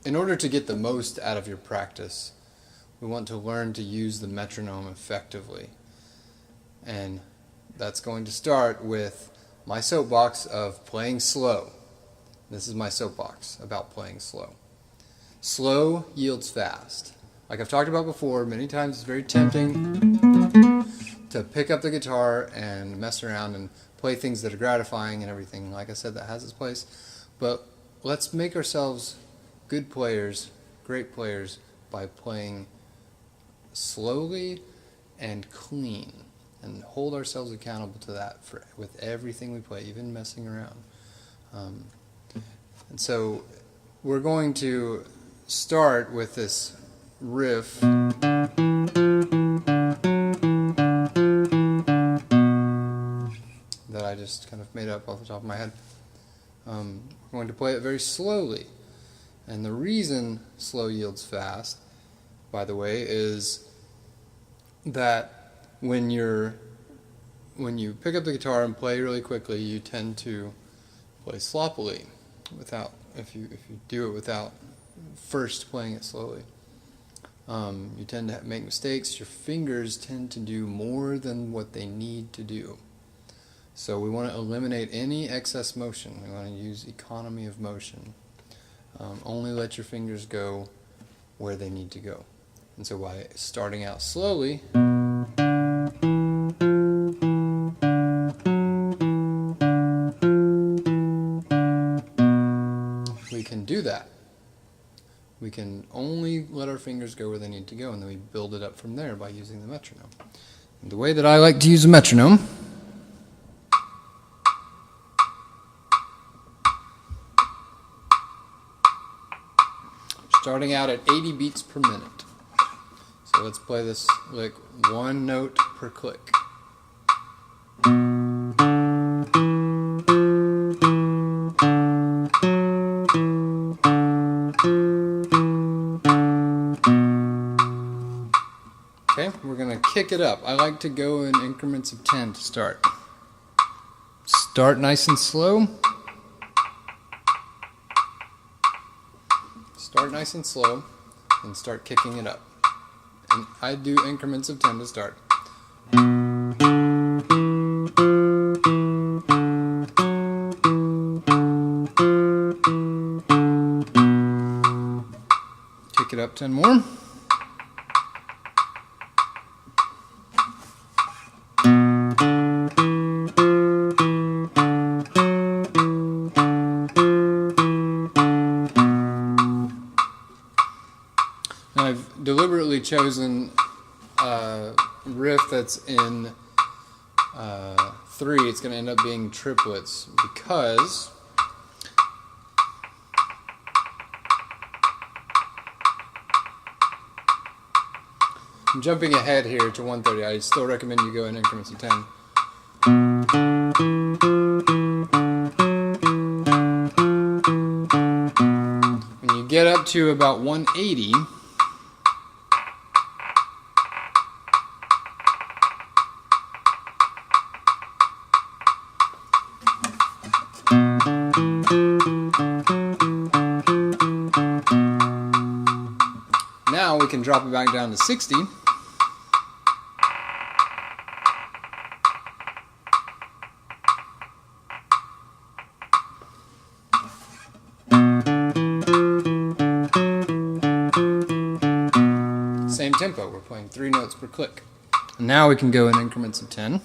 in order to get the most out of your practice, we want to learn to use the metronome effectively. And that's going to start with my soapbox of playing slow. This is my soapbox about playing slow. Slow yields fast. Like I've talked about before, many times it's very tempting to pick up the guitar and mess around and play things that are gratifying and everything. Like I said, that has its place. But let's make ourselves good players, great players, by playing slowly and clean, and hold ourselves accountable to that with everything we play, even messing around. And so we're going to start with this riff that I just kind of made up off the top of my head. We're going to play it very slowly. And the reason slow yields fast, by the way, is that when you pick up the guitar and play really quickly, you tend to play sloppily if you do it without first playing it slowly. You tend to make mistakes. Your fingers tend to do more than what they need to do. So we want to eliminate any excess motion. We want to use economy of motion. Only let your fingers go where they need to go. And so by starting out slowly, we can do that. We can only let our fingers go where they need to go, and then we build it up from there by using the metronome. And the way that I like to use a metronome starting out at 80 beats per minute. So let's play this like one note per click. Okay, we're going to kick it up. I like to go in increments of 10 to start. Start nice and slow. Start nice and slow, and start kicking it up. And I do increments of 10 to start. Kick it up 10 more. I've deliberately chosen a riff that's in 3. It's going to end up being triplets because I'm jumping ahead here to 130. I still recommend you go in increments of 10. When you get up to about 180, now we can drop it back down to 60. Same tempo, we're playing 3 notes per click. Now we can go in increments of 10.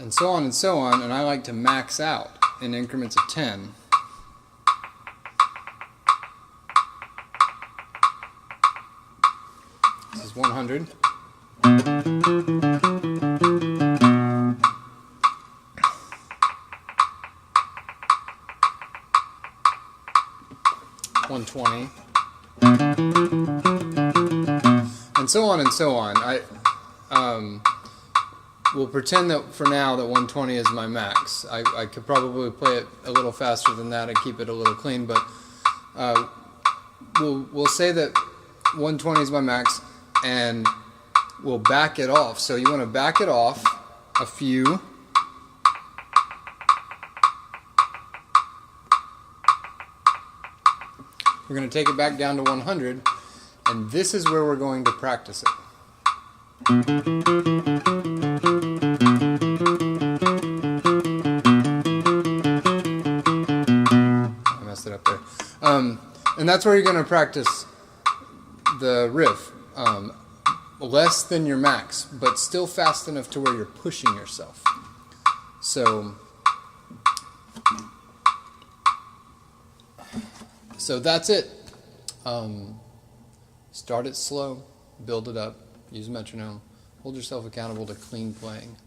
And so on and so on, and I like to max out in increments of 10. This is 100. $120, and so on and so on. we'll pretend that for now that 120 is my max. I could probably play it a little faster than that and keep it a little clean, but we'll say that 120 is my max, and we'll back it off. So you want to back it off a few. We're going to take it back down to 100, and this is where we're going to practice it. I messed it up there. And that's where you're going to practice the riff. Less than your max, but still fast enough to where you're pushing yourself. So that's it. Start it slow, build it up, use metronome, hold yourself accountable to clean playing.